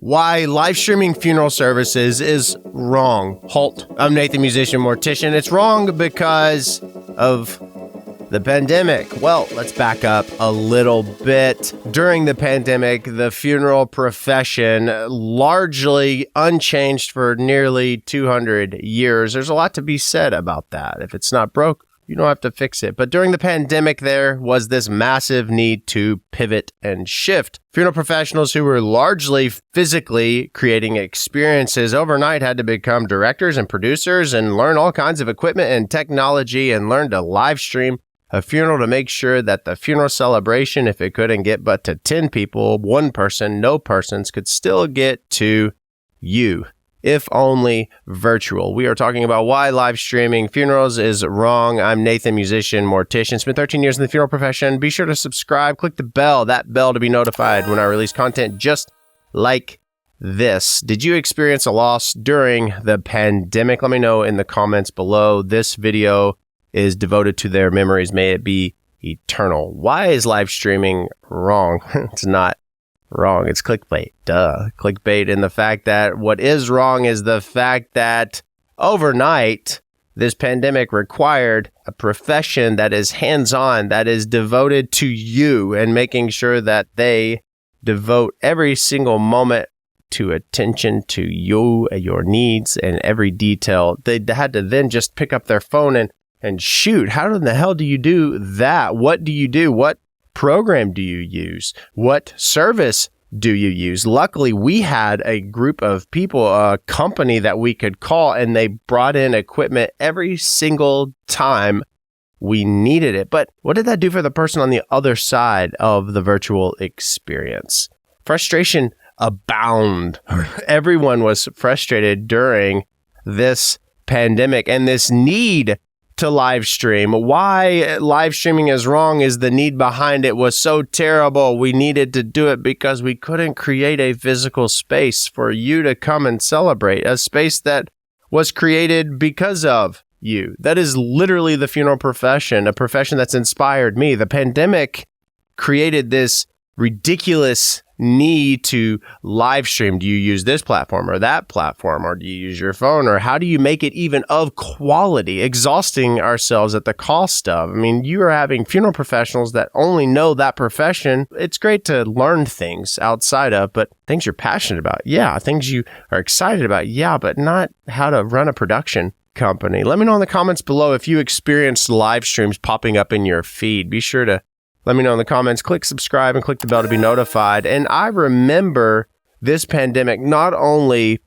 Why live streaming funeral services is wrong. Halt. I'm Nathan, musician, mortician. It's wrong because of the pandemic. Well, let's back up a little bit. During the pandemic, the funeral profession, largely unchanged for nearly 200 years. There's a lot to be said about that. If it's not broke, you don't have to fix it. But during the pandemic, there was this massive need to pivot and shift. Funeral professionals who were largely physically creating experiences overnight had to become directors and producers and learn all kinds of equipment and technology and learn to live stream a funeral to make sure that the funeral celebration, if it couldn't get but to 10 people, one person, no persons, could still get to you, if only virtual. We are talking about why live streaming funerals is wrong. I'm Nathan, musician, mortician. Spent 13 years in the funeral profession. Be sure to subscribe, click the bell, that bell to be notified when I release content just like this. Did you experience a loss during the pandemic? Let me know in the comments below. This video is devoted to their memories. May it be eternal. Why is live streaming wrong? It's not wrong. It's clickbait. Duh. Clickbait in the fact that what is wrong is the fact that overnight, this pandemic required a profession that is hands-on, that is devoted to you and making sure that they devote every single moment to attention to you, your needs, and every detail. They had to then just pick up their phone and shoot. How in the hell do you do that? What do you do? What program do you use? What service do you use? Luckily, we had a group of people, a company that we could call, and they brought in equipment every single time we needed it. But what did that do for the person on the other side of the virtual experience? Frustration abound. Everyone was frustrated during this pandemic and this need to live stream. Why live streaming is wrong is the need behind it was so terrible. We needed to do it because we couldn't create a physical space for you to come and celebrate, a space that was created because of you. That is literally the funeral profession, a profession that's inspired me. The pandemic created this ridiculous need to live stream. Do you use this platform or that platform, or do you use your phone, or how do you make it even of quality, exhausting ourselves at the cost of? I mean, you are having funeral professionals that only know that profession. It's great to learn things outside of, but things you're passionate about, yeah, things you are excited about, yeah, but not how to run a production company. Let me know in the comments below if you experienced live streams popping up in your feed. Be sure to let me know in the comments, click subscribe and click the bell to be notified. And I remember this pandemic not only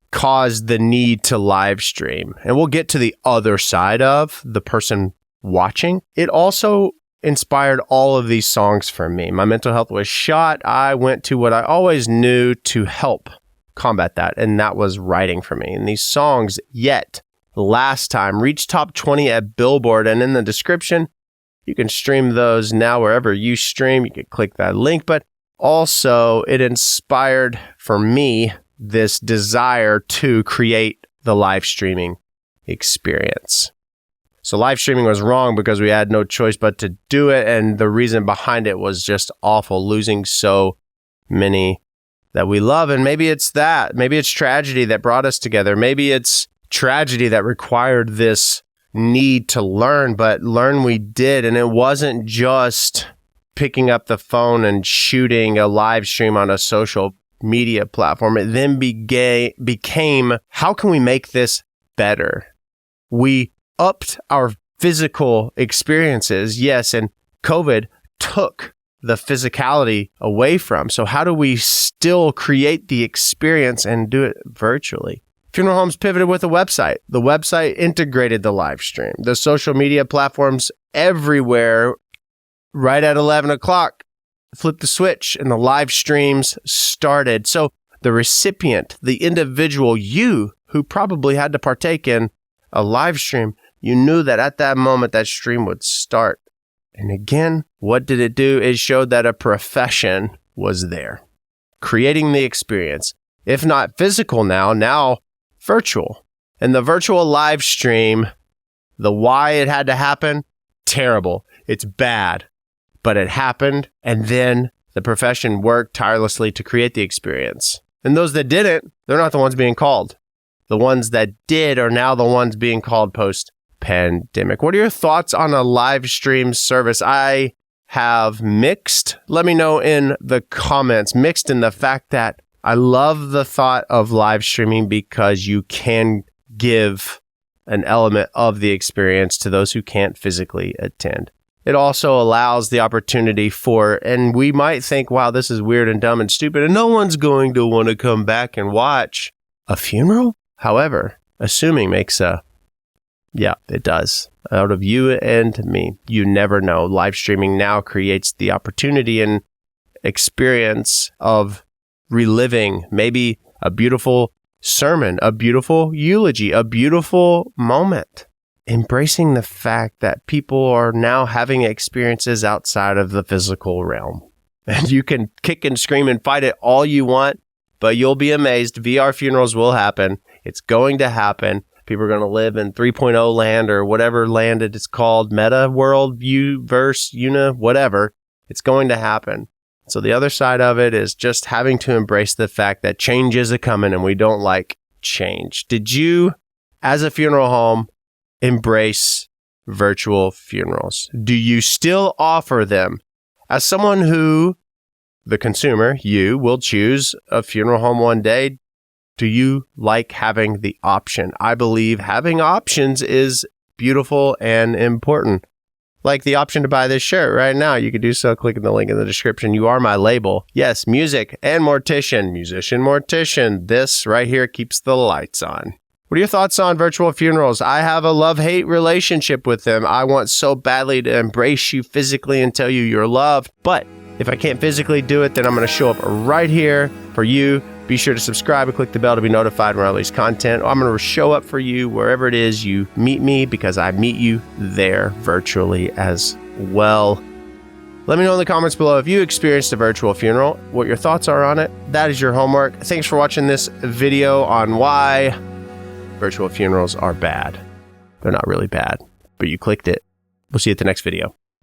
caused the need to live stream, and we'll get to the other side of the person watching, it also inspired all of these songs for me. My mental health was shot. I went to what I always knew to help combat that, and that was writing for me. And these songs, Yet, Last Time, reached top 20 at Billboard, and in the description, you can stream those now wherever you stream. You can click that link, but also it inspired for me this desire to create the live streaming experience. So live streaming was wrong because we had no choice but to do it, and the reason behind it was just awful, losing so many that we love. And maybe it's that. Maybe it's tragedy that brought us together. Maybe it's tragedy that required this need to learn, but learn we did. And it wasn't just picking up the phone and shooting a live stream on a social media platform. It then became, how can we make this better? We upped our physical experiences, yes, and COVID took the physicality away from. So how do we still create the experience and do it virtually? Funeral homes pivoted with a website. The website integrated the live stream. The social media platforms everywhere, right at 11 o'clock, flipped the switch and the live streams started. So the recipient, the individual, you who probably had to partake in a live stream, you knew that at that moment that stream would start. And again, what did it do? It showed that a profession was there, creating the experience. If not physical now virtual. And the virtual live stream, the why it had to happen, terrible. It's bad. But it happened, and then the profession worked tirelessly to create the experience. And those that didn't, they're not the ones being called. The ones that did are now the ones being called post-pandemic. What are your thoughts on a live stream service? I have mixed. Let me know in the comments. Mixed in the fact that I love the thought of live streaming because you can give an element of the experience to those who can't physically attend. It also allows the opportunity for, and we might think, wow, this is weird and dumb and stupid, and no one's going to want to come back and watch a funeral. However, assuming makes yeah, it does. Out of you and me, you never know. Live streaming now creates the opportunity and experience of reliving maybe a beautiful sermon, a beautiful eulogy, a beautiful moment. Embracing the fact that people are now having experiences outside of the physical realm. And you can kick and scream and fight it all you want, but you'll be amazed. VR funerals will happen. It's going to happen. People are going to live in 3.0 land or whatever land it is called, meta world, verse, whatever. It's going to happen. So the other side of it is just having to embrace the fact that change is a-coming and we don't like change. Did you, as a funeral home, embrace virtual funerals? Do you still offer them? As someone who, the consumer, you will choose a funeral home one day, do you like having the option? I believe having options is beautiful and important. Like the option to buy this shirt right now. You can do so clicking the link in the description. You are my label. Yes, music and mortician. Musician, mortician. This right here keeps the lights on. What are your thoughts on virtual funerals? I have a love-hate relationship with them. I want so badly to embrace you physically and tell you you're loved. But if I can't physically do it, then I'm going to show up right here for you. Be sure to subscribe and click the bell to be notified when I release content. I'm going to show up for you wherever it is you meet me because I meet you there virtually as well. Let me know in the comments below if you experienced a virtual funeral, what your thoughts are on it. That is your homework. Thanks for watching this video on why virtual funerals are bad. They're not really bad, but you clicked it. We'll see you at the next video.